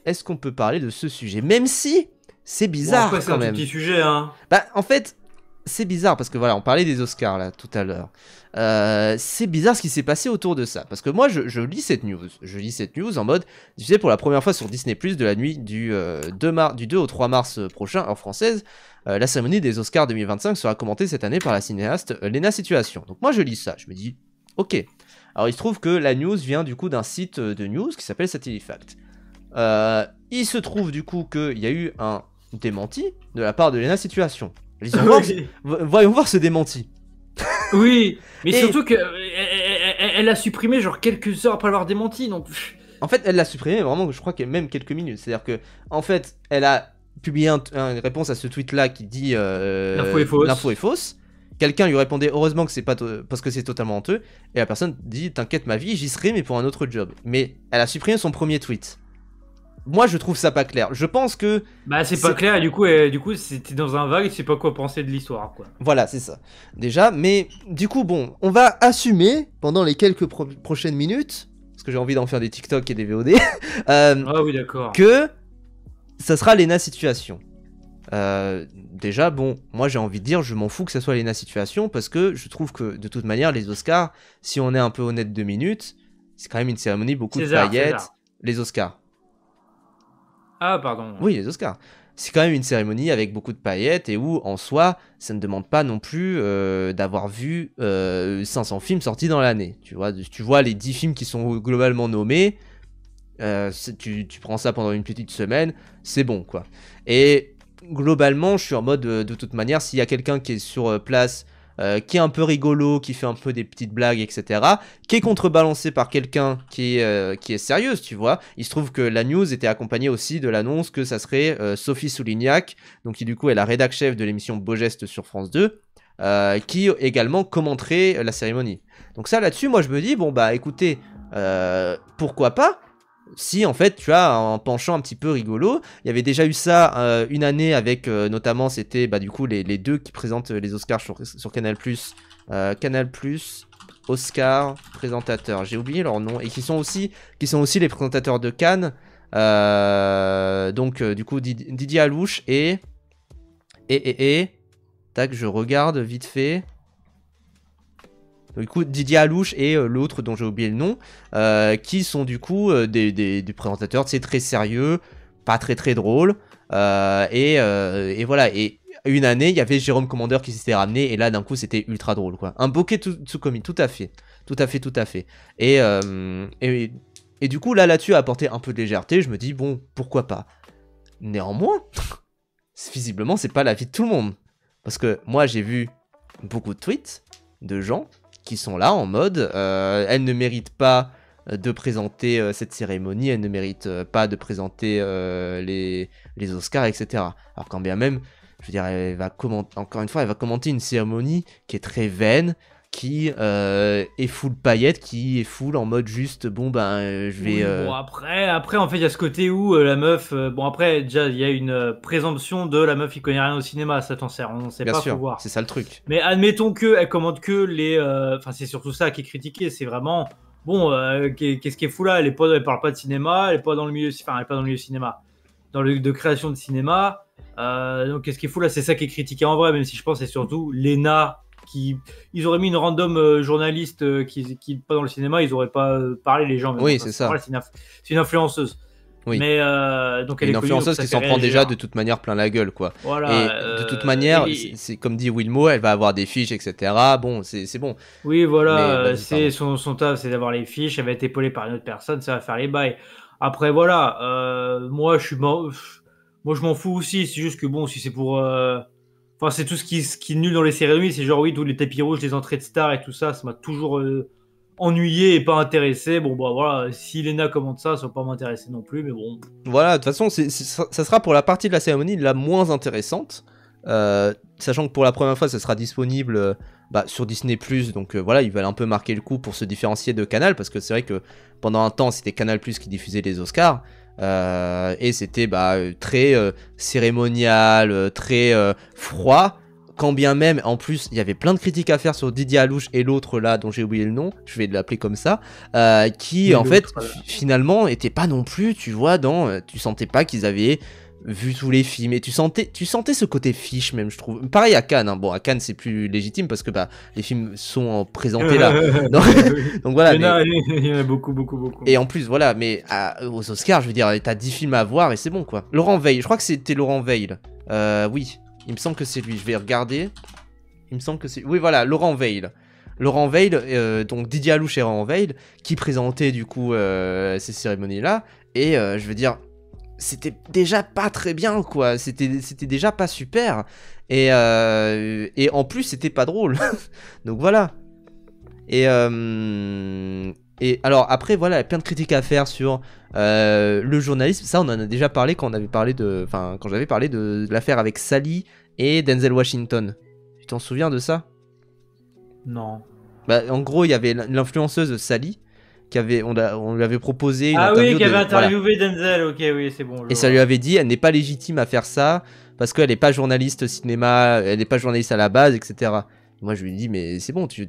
est-ce qu'on peut parler de ce sujet? Même si c'est Bon, bizarre après, c'est quand un tout même. petit sujet, hein. Bah, en fait, c'est bizarre parce que voilà, on parlait des Oscars là tout à l'heure. C'est bizarre ce qui s'est passé autour de ça. Parce que moi, je lis cette news. Je lis cette news en mode, tu sais, pour la première fois sur Disney+, de la nuit du 2 au 3 mars prochain, en française, la cérémonie des Oscars 2025 sera commentée cette année par la cinéaste Lena Situation. Donc moi, je lis ça. Je me dis, ok. Alors, il se trouve que la news vient du coup d'un site de news qui s'appelle Satellifact. Il se trouve du coup qu'il y a eu un démenti de la part de Lena Situation. Voyons voir ce démenti. Oui, mais Et- surtout que elle a supprimé genre quelques heures après l'avoir démenti, donc... En fait, elle l'a supprimé vraiment, je crois qu'il y a même quelques minutes. C'est-à-dire que, en fait, elle a publié une réponse à ce tweet-là qui dit L'info est fausse. l'info est fausse. Quelqu'un lui répondait heureusement que c'est pas parce que c'est totalement honteux. Et la personne dit t'inquiète ma vie, j'y serai mais pour un autre job. Mais elle a supprimé son premier tweet. Moi, je trouve ça pas clair. Je pense que Bah c'est pas clair, et du coup c'était dans un vague, tu sais pas quoi penser de l'histoire, quoi. voilà, c'est ça. Déjà, mais du coup, bon, on va assumer pendant les quelques prochaines minutes, parce que j'ai envie d'en faire des TikTok et des VOD, Ah oui, d'accord. que ça sera Lena Situation. Déjà, bon, moi j'ai envie de dire, je m'en fous que ça soit Lena Situation, parce que je trouve que de toute manière, les Oscars, si on est un peu honnête 2 minutes, c'est quand même une cérémonie, beaucoup de paillettes. César. Les Oscars. Ah, pardon. Oui, les Oscars. C'est quand même une cérémonie avec beaucoup de paillettes et où, en soi, ça ne demande pas non plus d'avoir vu 500 films sortis dans l'année. Tu vois les 10 films qui sont globalement nommés, tu prends ça pendant une petite semaine, c'est bon, quoi. Et globalement, je suis en mode, de toute manière, s'il y a quelqu'un qui est sur place, qui est un peu rigolo, qui fait un peu des petites blagues, etc., qui est contrebalancé par quelqu'un qui est sérieuse, tu vois. Il se trouve que la news était accompagnée aussi de l'annonce que ça serait Sophie Soulignac, donc qui du coup est la rédac chef de l'émission Beau Geste sur France 2, qui également commenterait la cérémonie. Donc ça là-dessus, moi je me dis, bon bah écoutez, pourquoi pas? Si en fait tu as un penchant un petit peu rigolo, il y avait déjà eu ça une année avec notamment c'était bah, du coup les deux qui présentent les Oscars sur Canal+, Canal+, Oscar présentateurs, j'ai oublié leur nom, et qui sont aussi les présentateurs de Cannes, donc du coup Didier Alouche et tac je regarde vite fait. Du coup, Didier Alouche et l'autre dont j'ai oublié le nom, qui sont du coup des présentateurs, c'est très sérieux, pas très très drôle, et voilà. Et une année, il y avait Jérôme Commandeur qui s'était ramené, et là d'un coup, c'était ultra drôle, quoi. Un bokeh Tsukomi, tout à fait, tout à fait, tout à fait. Et du coup, là-dessus, à apporter un peu de légèreté, je me dis bon, pourquoi pas. Néanmoins, visiblement, c'est pas l'avis de tout le monde, parce que moi, j'ai vu beaucoup de tweets de gens qui sont là en mode elle ne mérite pas de présenter cette cérémonie, elle ne mérite pas de présenter les Oscars, etc. Alors quand bien même, je veux dire, encore une fois, elle va commenter une cérémonie qui est très vaine, qui est full paillettes, qui est full en mode juste, bon ben, je vais... Oui, bon, après, en fait, il y a ce côté où la meuf... bon, après, déjà, il y a une présomption de la meuf qui connaît rien au cinéma, ça t'en sert, on sait Bien pas, sûr, faut voir. c'est ça le truc. Mais admettons qu'elle commente que les... Enfin, c'est surtout ça qui est critiqué, c'est vraiment... Bon, qu'est-ce qui est fou là, elle parle pas de cinéma, elle est pas dans le milieu... Enfin, elle est pas dans le milieu cinéma. Dans le de création de cinéma. Donc, qu'est-ce qui est fou là, c'est ça qui est critiqué en vrai, même si je pense que c'est surtout Lena... Ils auraient mis une random journaliste qui pas dans le cinéma, ils auraient pas parlé les gens. Mais Oui, bon, c'est ça. Vrai, c'est une influenceuse. Oui. Mais donc elle une est connue, influenceuse donc qui ça s'en fait prend déjà réagir. de toute manière plein la gueule, quoi. Voilà. Et de toute manière, c'est comme dit Wilmo, elle va avoir des fiches, etc. Bon, c'est bon. Oui, voilà, Mais, c'est son taf, c'est d'avoir les fiches. Elle va être épaulée par une autre personne, ça va faire les bails. Après, voilà, moi je m'en fous aussi. C'est juste que bon, si c'est pour enfin, c'est tout ce qui est nul dans les cérémonies. C'est genre, oui, tous les tapis rouges, les entrées de stars et tout ça, ça m'a toujours ennuyé et pas intéressé. Bon, bah voilà, si Lena commente ça va pas m'intéresser non plus, mais bon. Voilà, de toute façon, ça sera pour la partie de la cérémonie la moins intéressante. Sachant que pour la première fois, ça sera disponible sur Disney+. Donc voilà, ils veulent un peu marquer le coup pour se différencier de Canal. Parce que c'est vrai que pendant un temps, c'était Canal+, qui diffusait les Oscars. Et c'était très cérémonial, très froid. quand bien même, en plus, il y avait plein de critiques à faire sur Didier Alouche et l'autre là, dont j'ai oublié le nom, je vais l'appeler comme ça, qui en fait, finalement, était pas non plus, tu vois, tu sentais pas qu'ils avaient vu tous les films, et tu sentais ce côté fiche même, je trouve. Pareil à Cannes, hein. Bon, à Cannes c'est plus légitime parce que bah, les films sont présentés là. Donc voilà. Il y en a beaucoup. Et en plus, voilà, mais aux Oscars, je veux dire, t'as 10 films à voir et c'est bon quoi. Laurent Veil, je crois que c'était Laurent Veil. Oui, il me semble que c'est lui, je vais regarder. Il me semble que c'est... Oui, voilà, Laurent Veil. Laurent Veil, donc Didier Alouche et Laurent Veil, qui présentaient du coup ces cérémonies-là. Et je veux dire, c'était déjà pas très bien, quoi. C'était déjà pas super. Et en plus, c'était pas drôle. Donc voilà. Et alors après, voilà, il y a plein de critiques à faire sur le journalisme. Ça, on en a déjà parlé quand j'avais parlé de l'affaire avec Sally et Denzel Washington. Tu t'en souviens de ça? Non. Bah, en gros, il y avait l'influenceuse Sally on lui avait proposé une interview. Ah oui, qui avait interviewé Denzel, ok, oui, c'est bon. Et ça lui avait dit, elle n'est pas légitime à faire ça, parce qu'elle n'est pas journaliste cinéma, elle n'est pas journaliste à la base, etc. Moi, je lui ai dit, mais c'est bon, tu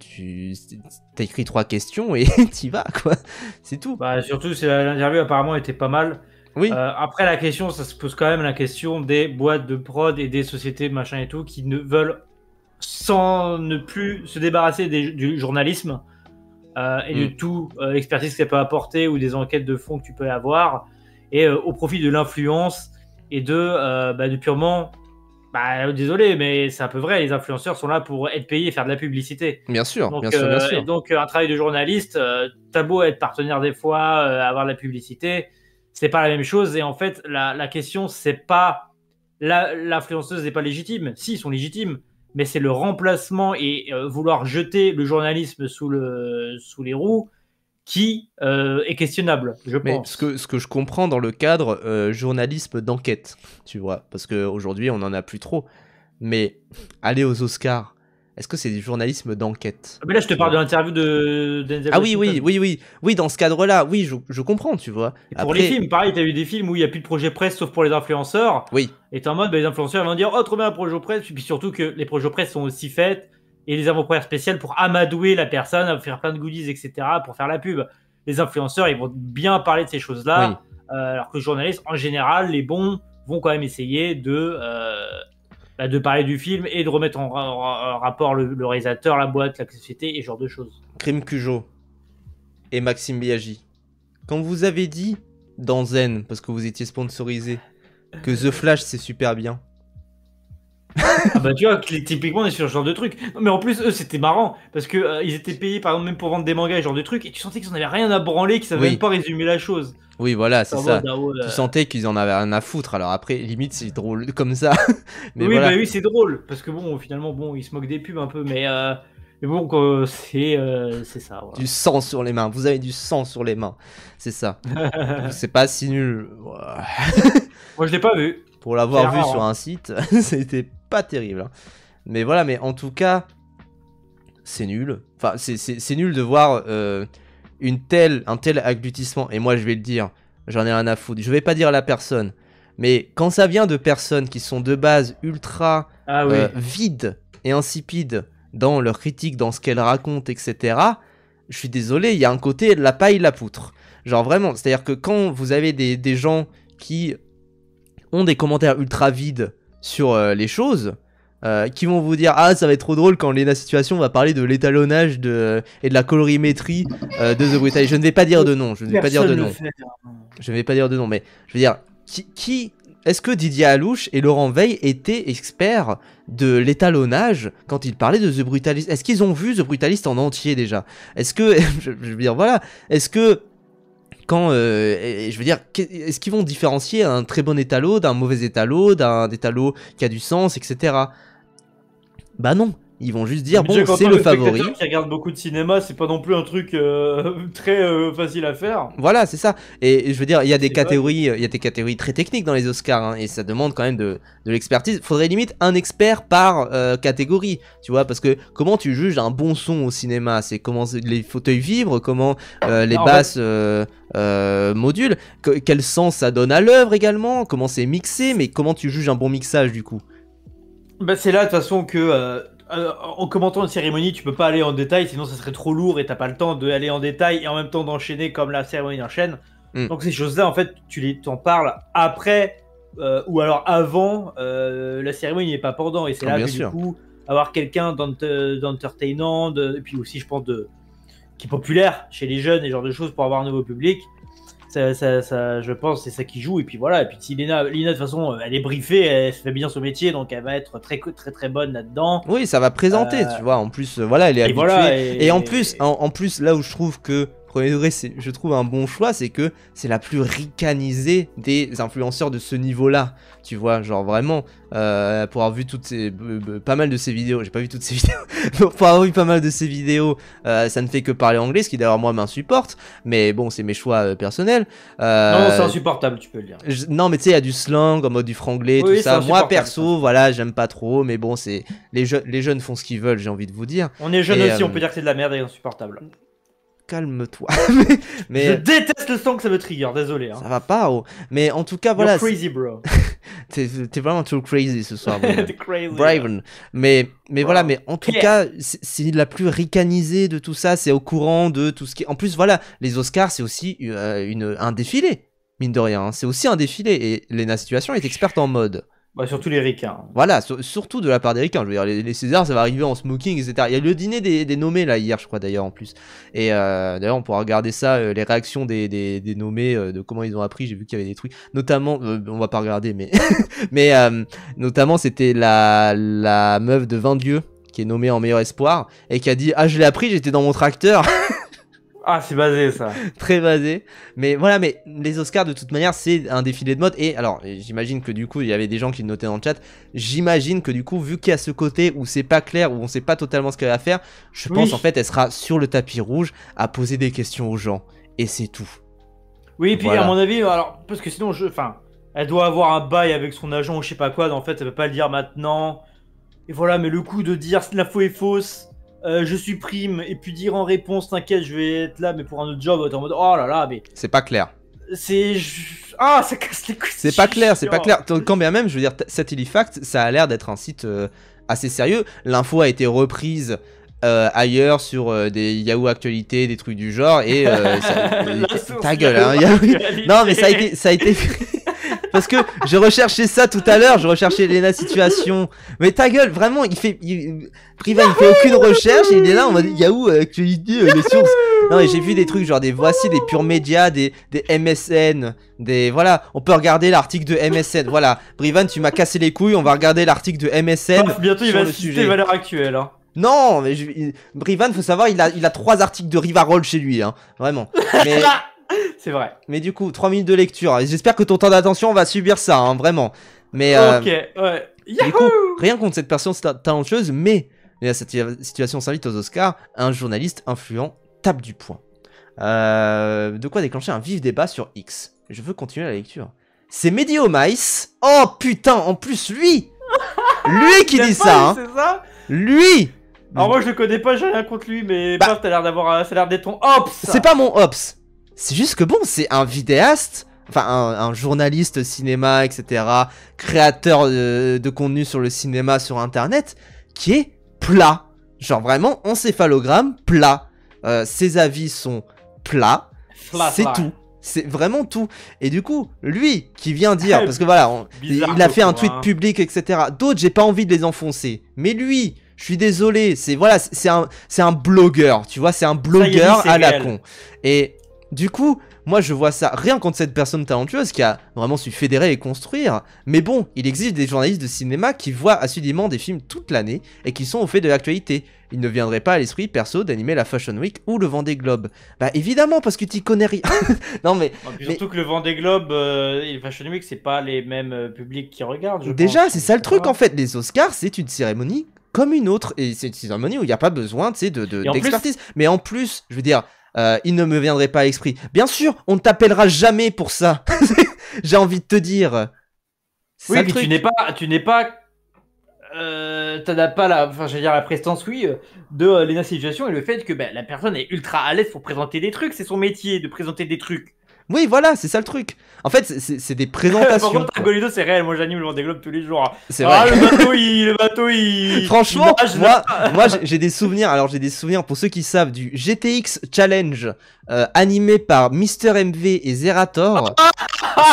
t'as écrit 3 questions et t'y vas, quoi. C'est tout. Bah, surtout, l'interview apparemment était pas mal. Oui. Après, la question, ça se pose quand même la question des boîtes de prod et des sociétés, machin et tout, qui ne veulent, sans ne plus se débarrasser du journalisme et de tout expertise que ça peut apporter ou des enquêtes de fond que tu peux avoir, et au profit de l'influence et de purement... Bah, désolé, mais c'est un peu vrai, les influenceurs sont là pour être payés et faire de la publicité. Bien sûr, donc, bien sûr. Donc, un travail de journaliste, t'as beau être partenaire des fois, avoir de la publicité, c'est pas la même chose. Et en fait, la question, c'est pas l'influenceuse n'est pas légitime. Si, ils sont légitimes, mais c'est le remplacement et vouloir jeter le journalisme sous les roues qui est questionnable, je pense. Mais ce que je comprends dans le cadre journalisme d'enquête, tu vois, parce qu'aujourd'hui on en a plus trop, mais aller aux Oscars, est-ce que c'est du journalisme d'enquête? Mais là je te parle de l'interview de Denzel Washington. Oui, dans ce cadre-là, oui, je comprends, tu vois. Et pour les films, pareil, t'as eu des films où il n'y a plus de projet presse sauf pour les influenceurs. Oui. Et t'es en mode, les influenceurs vont dire, oh trop bien un projet presse, puis surtout que les projets presse sont aussi faits, et les avant-premières spéciales pour amadouer la personne, à faire plein de goodies, etc., pour faire la pub. Les influenceurs, ils vont bien parler de ces choses-là, oui. Alors que les journalistes, en général, les bons, vont quand même essayer de parler du film et de remettre en rapport le réalisateur, la boîte, la société et ce genre de choses. Crime Cujo et Maxime Biaggi, quand vous avez dit dans Zen, parce que vous étiez sponsorisé, que The Flash c'est super bien. Ah bah tu vois, typiquement on est sur ce genre de truc. Non, mais en plus eux c'était marrant parce que ils étaient payés par exemple même pour vendre des mangas et ce genre de trucs, et tu sentais qu'ils en avaient rien à branler, qu'ils savaient même pas résumer la chose. Oui voilà, c'est ça. Tu sentais qu'ils en avaient rien à foutre. Alors après limite c'est drôle comme ça. Mais oui voilà. Bah oui c'est drôle parce que bon finalement bon ils se moquent des pubs un peu, mais bon c'est ça. Voilà. Du sang sur les mains. Vous avez du sang sur les mains. C'est ça. C'est pas si nul. Moi je l'ai pas vu. Pour l'avoir vu sur un site, c'était pas terrible. Hein. Mais voilà, mais en tout cas, c'est nul. Enfin, c'est nul de voir un tel agglutissement. Et moi, je vais le dire, j'en ai rien à foutre. Je vais pas dire la personne. Mais quand ça vient de personnes qui sont de base ultra vides et insipides dans leur critique, dans ce qu'elles racontent, etc., je suis désolé, il y a un côté de la paille, la poutre. Genre vraiment, c'est-à-dire que quand vous avez des gens qui ont des commentaires ultra vides sur les choses, qui vont vous dire ah ça va être trop drôle quand Léna Situation va parler de l'étalonnage et de la colorimétrie de The Brutalist. Je ne vais pas dire de nom, je ne vais pas dire de nom. Je ne vais pas dire de nom, mais je veux dire qui est-ce que Didier Alouche et Laurent Veil étaient experts de l'étalonnage quand ils parlaient de The Brutalist? Est-ce qu'ils ont vu The Brutalist en entier déjà? Est-ce que je veux dire voilà, est-ce que quand, je veux dire, est-ce qu'ils vont différencier un très bon étalot d'un mauvais étalot, d'un étalot qui a du sens, etc. Bah non, ils vont juste dire, bon, c'est le favori. Qui regarde beaucoup de cinéma, c'est pas non plus un truc très facile à faire. Voilà, c'est ça. Et je veux dire, il y a des catégories très techniques dans les Oscars, hein, et ça demande quand même de l'expertise. Faudrait limite un expert par catégorie, tu vois, parce que comment tu juges un bon son au cinéma? C'est comment les fauteuils vibrent, comment les basses modulent, quel sens ça donne à l'œuvre également, comment c'est mixé, mais comment tu juges un bon mixage du coup? Bah, c'est là de toute façon que en commentant une cérémonie, tu peux pas aller en détail, sinon ça serait trop lourd et t'as pas le temps d'aller en détail et en même temps d'enchaîner comme la cérémonie enchaîne. Mm. Donc ces choses-là, en fait, t'en parles après ou alors avant la cérémonie et pas pendant. Et c'est Ah, là bien que du sûr. coup, avoir quelqu'un d'entertainant, et puis aussi, je pense, qui est populaire chez les jeunes et ce genre de choses pour avoir un nouveau public. Je pense, c'est ça qui joue. Et puis voilà. Et puis si Lina, de toute façon, elle est briefée, elle fait bien son métier, donc elle va être très très très bonne là-dedans. Oui, ça va présenter, tu vois. En plus, voilà, elle est Et habituée. voilà. Et en plus, là où je trouve que premier degré, je trouve un bon choix, c'est que c'est la plus ricanisée des influenceurs de ce niveau-là. Tu vois, genre vraiment, pour avoir vu pas mal de ces vidéos, j'ai pas vu toutes ces vidéos, pour avoir vu pas mal de ces vidéos, ça ne fait que parler anglais, ce qui d'ailleurs moi m'insupporte, mais bon, c'est mes choix personnels. Non, c'est insupportable, tu peux le dire. Non, mais tu sais, il y a du slang en mode du franglais, Oui, tout ça. c'est Moi, insupportable, perso, voilà, j'aime pas trop, mais bon, c'est les jeunes font ce qu'ils veulent, j'ai envie de vous dire. On est jeune Et, aussi, on peut dire que c'est de la merde et insupportable. Calme-toi. Je mais déteste le slang, ça me trigger, désolé. Hein. ça va pas, oh. Mais en tout cas, You're voilà. crazy, bro. T'es vraiment too crazy ce soir, T'es crazy. Braven. Mais voilà, mais en tout Yeah. cas, c'est la plus ricanisée de tout ça. C'est au courant de tout ce qui. En plus, voilà, les Oscars, c'est aussi un défilé, mine de rien. Hein. C'est aussi un défilé. Et Lena Situation est experte en mode. Bah, surtout les ricains. Voilà, surtout de la part des ricains. Je veux dire, les Césars, ça va arriver en smoking, etc. Il y a le dîner des nommés là hier, je crois d'ailleurs en plus. Et d'ailleurs, on pourra regarder ça, les réactions des nommés, de comment ils ont appris. J'ai vu qu'il y avait des trucs, notamment, on va pas regarder, mais mais notamment c'était la meuf de Vindieu qui est nommée en meilleur espoir et qui a dit ah je l'ai appris, j'étais dans mon tracteur. Ah, c'est basé ça. Très basé. Mais voilà, mais les Oscars, de toute manière, c'est un défilé de mode. Et alors, j'imagine que du coup, il y avait des gens qui le notaient dans le chat. J'imagine que du coup, vu qu'il y a ce côté où c'est pas clair, où on sait pas totalement ce qu'elle va faire, je pense en fait, elle sera sur le tapis rouge à poser des questions aux gens. Et c'est tout. Oui, et puis Voilà. à mon avis, alors, parce que sinon, elle doit avoir un bail avec son agent ou je sais pas quoi, en fait, elle peut pas le dire maintenant. Et voilà, mais le coup de dire l'info est fausse, je supprime, et puis dire en réponse, t'inquiète, je vais être là, mais pour un autre job, t'es en mode, oh là là, mais C'est pas clair. Ah, ça casse les couilles. C'est pas clair, c'est pas clair. Quand bien même, je veux dire, Satellifact, ça a l'air d'être un site assez sérieux. L'info a été reprise ailleurs sur des Yahoo Actualités, des trucs du genre, et ta gueule, hein. Non, mais ça a été parce que je recherchais ça tout à l'heure, je recherchais Lena Situation. Mais ta gueule, vraiment, Priva, il fait aucune recherche et il est là en mode Yahoo Actualité, les sources. Non, et j'ai vu des trucs genre voici des purs médias, des MSN, voilà, on peut regarder l'article de MSN. Voilà, Brivan, tu m'as cassé les couilles, on va regarder l'article de MSN. Bientôt, il sur va le citer sujet. les valeurs actuelles. Hein. Non, mais Brivan, faut savoir, il a 3 articles de Rivarol chez lui, hein, vraiment. Mais c'est vrai. Mais du coup, 3 minutes de lecture. J'espère que ton temps d'attention va subir ça, hein, vraiment. Mais ok, ouais. du coup, rien contre cette personne talentueuse, mais cette situation s'invite aux Oscars. Un journaliste influent tape du poing. De quoi déclencher un vif débat sur X. Je veux continuer la lecture. C'est Mehdi Omaïs. Oh putain, en plus lui qui dit ça, hein. C'est ça. Lui. Alors moi je le connais pas, j'ai rien contre lui, mais Bah, Paf, t'as l'air d'avoir, ça a l'air d'être ton Ops. C'est pas mon Ops. C'est juste que bon, c'est un vidéaste, enfin un journaliste cinéma, etc., créateur de contenu sur le cinéma, sur internet, qui est plat. Genre vraiment encéphalogramme plat. Ses avis sont plats. C'est tout. C'est vraiment tout. Et du coup, lui qui vient dire, parce que voilà, il a fait un tweet public, etc. D'autres, j'ai pas envie de les enfoncer. Mais lui, je suis désolé, c'est un blogueur, tu vois, c'est un blogueur à la con. Et du coup, moi je vois ça rien contre cette personne talentueuse qui a vraiment su fédérer et construire. Mais bon, il existe des journalistes de cinéma qui voient assidûment des films toute l'année et qui sont au fait de l'actualité. Il ne viendrait pas à l'esprit perso d'animer la Fashion Week ou le Vendée Globe. Bah évidemment, parce que tu connais rien. Non mais... Surtout que le Vendée Globe et le Fashion Week, c'est pas les mêmes publics qui regardent. Déjà, c'est ça le truc en fait. Les Oscars, c'est une cérémonie comme une autre. Et c'est une cérémonie où il n'y a pas besoin, tu sais, d'expertise. Mais en plus, je veux dire... il ne me viendrait pas à l'esprit. Bien sûr, on ne t'appellera jamais pour ça. J'ai envie de te dire. Oui, mais tu n'es pas. T'as pas la prestance, oui, de Lena Situation et le fait que la personne est ultra à l'aise pour présenter des trucs. C'est son métier de présenter des trucs. Oui, voilà, c'est ça le truc. En fait, c'est des Par présentations. contre, Tragolido, c'est réel. Moi, j'anime le Vendée Globe tous les jours. C'est Ah, vrai. le bateau, il. Franchement, il nage, moi j'ai des souvenirs. Alors, j'ai des souvenirs, pour ceux qui savent, du GTX Challenge animé par Mister MV et Zerator.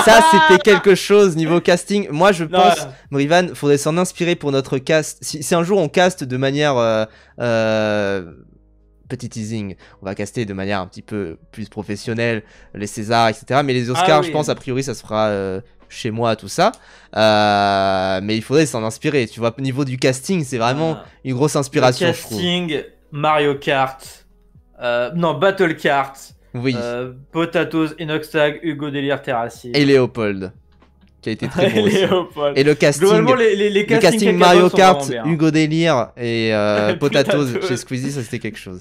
Ça, c'était quelque chose niveau casting. Moi, je pense, Morivan, faudrait s'en inspirer pour notre cast. Si un jour on caste de manière. Petit teasing, on va caster de manière un petit peu plus professionnelle les Césars, etc. Mais les Oscars, je pense, a priori, ça se fera chez moi, tout ça. Mais il faudrait s'en inspirer. Tu vois, au niveau du casting, c'est vraiment une grosse inspiration, je trouve. Casting, Mario Kart, non, Battle Kart, Oui. Potatoes, Inoxtag, Hugo Délire Terrassi. Et Léopold, qui a été très bon aussi. Et le casting, globalement, le casting Mario Kart, Hugo Délire et Potatoes chez Squeezie, ça c'était quelque chose.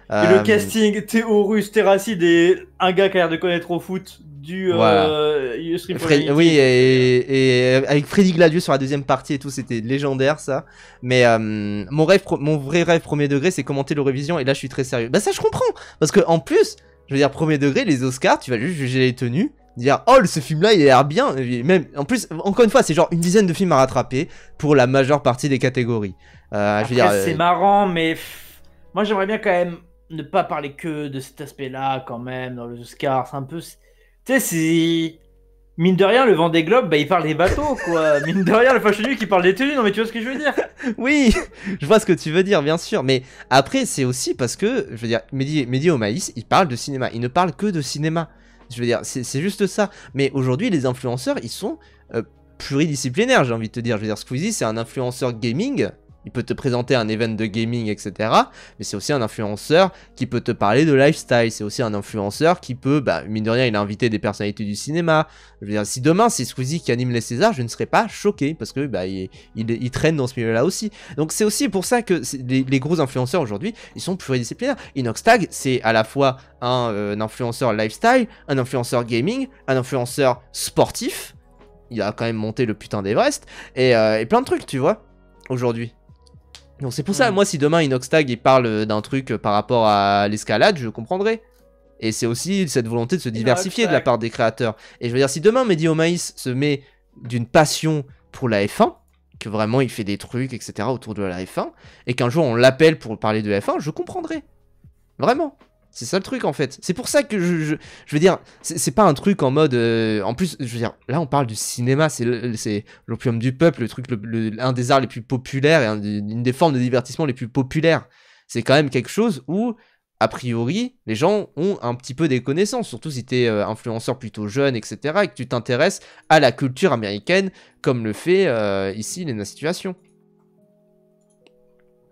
Et le casting Théorus Terracide et un gars qui a l'air de connaître au foot du oui, et avec Freddy Gladius sur la deuxième partie et tout, c'était légendaire ça. Mais mon vrai rêve premier degré, c'est commenter l'Eurovision, et là je suis très sérieux. Bah ça je comprends, parce que en plus, je veux dire, premier degré, les Oscars, tu vas juste juger les tenues, dire oh ce film là il a l'air bien, et même en plus encore une fois c'est genre une dizaine de films à rattraper pour la majeure partie des catégories. Je veux dire, c'est marrant, mais moi j'aimerais bien quand même ne pas parler que de cet aspect là quand même dans les Oscars. C'est un peu, tu sais, c'est mine de rien le Vendée Globe, bah il parle des bateaux quoi. Mine de rien le Fashion Week il parle des tenues. Non mais tu vois ce que je veux dire? Oui, je vois ce que tu veux dire, bien sûr. Mais après c'est aussi parce que je veux dire Mehdi au maïs, il parle de cinéma, il ne parle que de cinéma. Je veux dire, c'est juste ça. Mais aujourd'hui, les influenceurs, ils sont pluridisciplinaires, j'ai envie de te dire. Je veux dire, Squeezie, c'est un influenceur gaming. Il peut te présenter un event de gaming, etc. Mais c'est aussi un influenceur qui peut te parler de lifestyle. C'est aussi un influenceur qui peut, bah, mine de rien, il a invité des personnalités du cinéma. Je veux dire, si demain c'est Squeezie qui anime les Césars, je ne serais pas choqué parce que bah, il traîne dans ce milieu-là aussi. Donc c'est aussi pour ça que les gros influenceurs aujourd'hui, ils sont pluridisciplinaires. Inoxtag, c'est à la fois un influenceur lifestyle, un influenceur gaming, un influenceur sportif. Il a quand même monté le putain d'Everest et plein de trucs, tu vois, aujourd'hui. Donc c'est pour ça, moi si demain Inoxtag il parle d'un truc par rapport à l'escalade, je comprendrai. Et c'est aussi cette volonté de se diversifier de la part des créateurs. Et je veux dire, si demain Mehdi au maïs se met d'une passion pour la F1, que vraiment il fait des trucs, etc. autour de la F1, et qu'un jour on l'appelle pour parler de F1, je comprendrai. Vraiment. C'est ça le truc en fait. C'est pour ça que je veux dire, c'est pas un truc en mode. En plus, je veux dire, là on parle du cinéma, c'est l'opium du peuple, le truc, un des arts les plus populaires et une des formes de divertissement les plus populaires. C'est quand même quelque chose où, a priori, les gens ont un petit peu des connaissances, surtout si t'es influenceur plutôt jeune, etc. et que tu t'intéresses à la culture américaine comme le fait ici Lena Situation.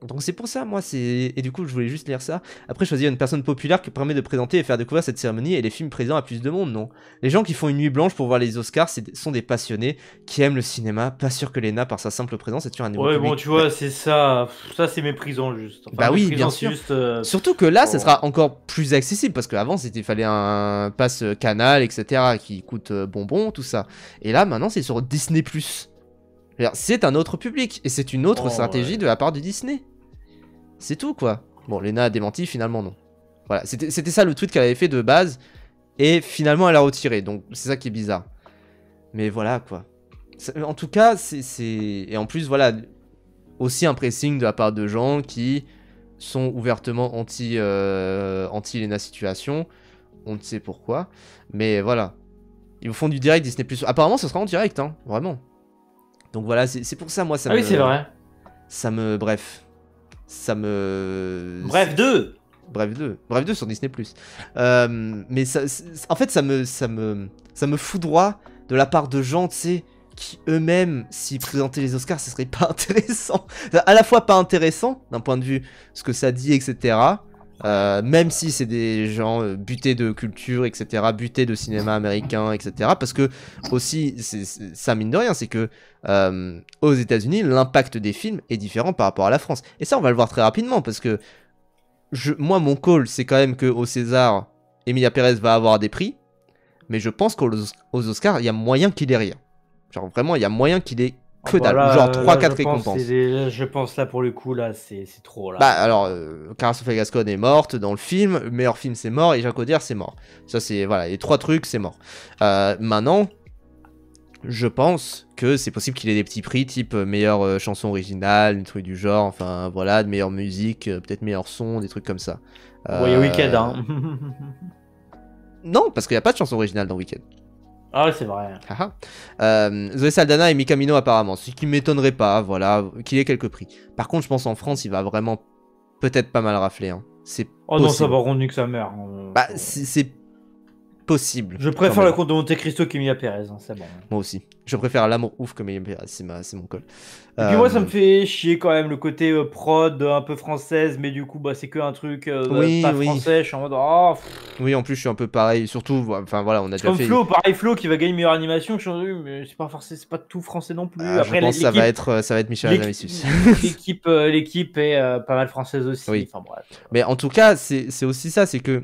Donc c'est pour ça, moi, et du coup, je voulais juste lire ça. Après, choisir une personne populaire qui permet de présenter et faire découvrir cette cérémonie et les films présents à plus de monde, non. Les gens qui font une nuit blanche pour voir les Oscars sont des passionnés qui aiment le cinéma. Pas sûr que Lena, par sa simple présence, est sur un niveau public. Bon, tu vois, c'est ça. Ça, c'est méprisant, juste. Enfin, bah oui, bien sûr. Juste, surtout que là, ça sera encore plus accessible, parce qu'avant, il fallait un pass Canal, etc., qui coûte bonbon, tout ça. Et là, maintenant, c'est sur Disney+. C'est un autre public, et c'est une autre stratégie de la part de Disney. C'est tout, quoi. Bon, Lena a démenti, finalement, non. Voilà, c'était ça le tweet qu'elle avait fait de base, et finalement, elle a retiré, donc c'est ça qui est bizarre. Mais voilà, quoi. En tout cas, et en plus, voilà, aussi un pressing de la part de gens qui sont ouvertement anti-Lena Situation. On ne sait pourquoi, mais voilà. Ils vous font du direct Disney+. Apparemment, ça sera en direct, hein, vraiment. Donc voilà, c'est pour ça, moi, ça me... oui, c'est vrai. Bref. Bref 2 Bref 2 sur Disney+. Mais ça, en fait, ça me foudroie de la part de gens, tu sais, qui eux-mêmes, s'ils présentaient les Oscars, ce serait pas intéressant. À la fois pas intéressant, d'un point de vue ce que ça dit, etc. Même si c'est des gens butés de culture, etc., butés de cinéma américain, etc. Parce que aussi, ça mine de rien, c'est que aux États-Unis, l'impact des films est différent par rapport à la France. Et ça, on va le voir très rapidement, parce que moi, mon call, c'est quand même qu'au César, Emilia Pérez va avoir des prix, mais je pense qu'aux Oscars, il y a moyen qu'il ait rien. Genre vraiment, il y a moyen qu'il ait Ah Que bah dalle, là, genre là, 3-4 récompenses. je pense là pour le coup, là, c'est trop là. Bah alors, Cara Sofia Gascon est morte dans le film, meilleur film c'est mort, et Jacques Audiard c'est mort. Ça c'est, voilà, les 3 trucs c'est mort. Maintenant, je pense que c'est possible qu'il ait des petits prix, type meilleure chanson originale, des trucs du genre, enfin voilà, de meilleure musique, peut-être meilleur son, des trucs comme ça. Bon, il y a Weekend, hein. Non, parce qu'il n'y a pas de chanson originale dans Weekend. Ah ouais, c'est vrai. Zoé Saldana et Mika Mino apparemment, ce qui m'étonnerait pas, voilà, qu'il ait quelques prix. Par contre, je pense en France, il va vraiment peut-être pas mal rafler. Hein. C'est Oh non, possible. ça va rendre que sa mère. Hein. Bah, c'est possible. Je préfère le conte de Monte Cristo qu'Emilia Pérez, hein, c'est bon. Moi aussi. Je préfère l'amour ouf que Emilia Pérez, c'est mon col. Et puis moi, ça me fait chier quand même le côté prod un peu française, mais du coup, bah, c'est que un truc pas français. Je suis en mode. Oh, oui, en plus, je suis un peu pareil. Surtout, enfin voilà, on a déjà comme fait. Flo, pareil, Flo qui va gagner meilleure animation. Je suis mais c'est pas forcément, c'est pas tout français non plus. Après, je pense que ça va être Michel Hazanavicius. L'équipe est pas mal française aussi. Oui. Enfin, bref. Mais en tout cas, c'est aussi ça, c'est que.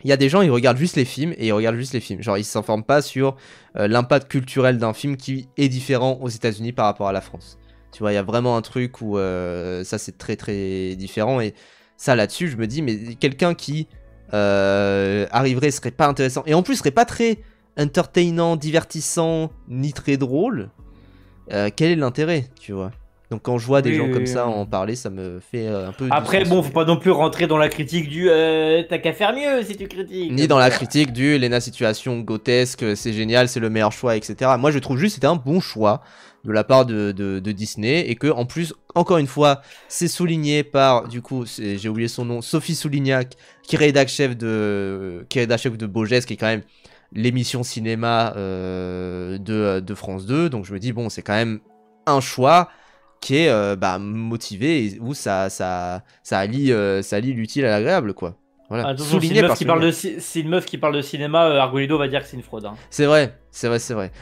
Il y a des gens, ils regardent juste les films et ils regardent juste les films. Genre, ils s'informent pas sur l'impact culturel d'un film qui est différent aux États-Unis par rapport à la France. Tu vois, il y a vraiment un truc où ça, c'est très très différent. Et ça, là-dessus, je me dis, mais quelqu'un qui arriverait serait pas intéressant. Et en plus, serait pas très entertainant, divertissant, ni très drôle. Quel est l'intérêt, tu vois? Donc quand je vois des gens comme ça en parler, ça me fait un peu... Après, bon, faut pas non plus rentrer dans la critique du t'as qu'à faire mieux si tu critiques. Ni dans la critique du Lena Situation grotesque, c'est génial, c'est le meilleur choix, etc. Moi, je trouve juste que c'était un bon choix de la part de Disney et que, en plus, encore une fois, c'est souligné par, du coup, j'ai oublié son nom, Sophie Soulignac, qui est rédac chef de Beau Geste, qui est quand même l'émission cinéma de France 2. Donc je me dis, bon, c'est quand même un choix qui est motivé et où ça allie l'utile à l'agréable, quoi. Voilà. Attention, si une meuf qui parle de cinéma, Argolido va dire que c'est une fraude. Hein. C'est vrai.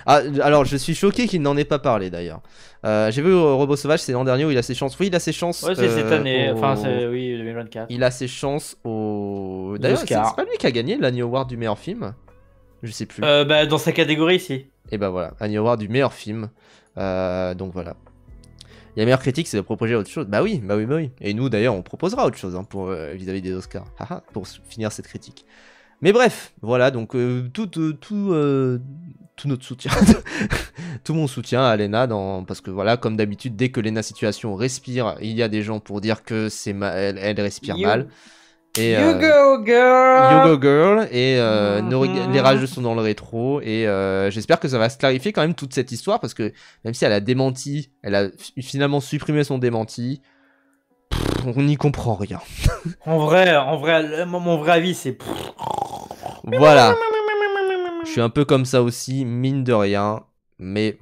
Ah, alors, je suis choqué qu'il n'en ait pas parlé, d'ailleurs. J'ai vu Robot Sauvage, c'est l'an dernier où il a ses chances. Oui, il a ses chances. Ouais, c'est cette année. Enfin, oui, 2024. Il a ses chances au... D'ailleurs, c'est pas lui qui a gagné l'Annie Award du meilleur film? Je sais plus. Dans sa catégorie, si. Et bah voilà, Annie Award du meilleur film. Donc voilà. Il y a meilleure critique, c'est de proposer autre chose. Bah oui. Et nous, d'ailleurs, on proposera autre chose hein, pour vis-à-vis des Oscars. Pour finir cette critique. Mais bref, voilà, donc tout notre soutien, tout mon soutien à Lena, parce que voilà, comme d'habitude, dès que Lena Situation respire, il y a des gens pour dire que elle respire mal. Et, you go girl. You go girl. Et les rageux sont dans le rétro. Et j'espère que ça va se clarifier quand même toute cette histoire, parce que même si elle a démenti, elle a finalement supprimé son démenti. On n'y comprend rien. en vrai, mon vrai avis, c'est... Voilà. Je suis un peu comme ça aussi, mine de rien. Mais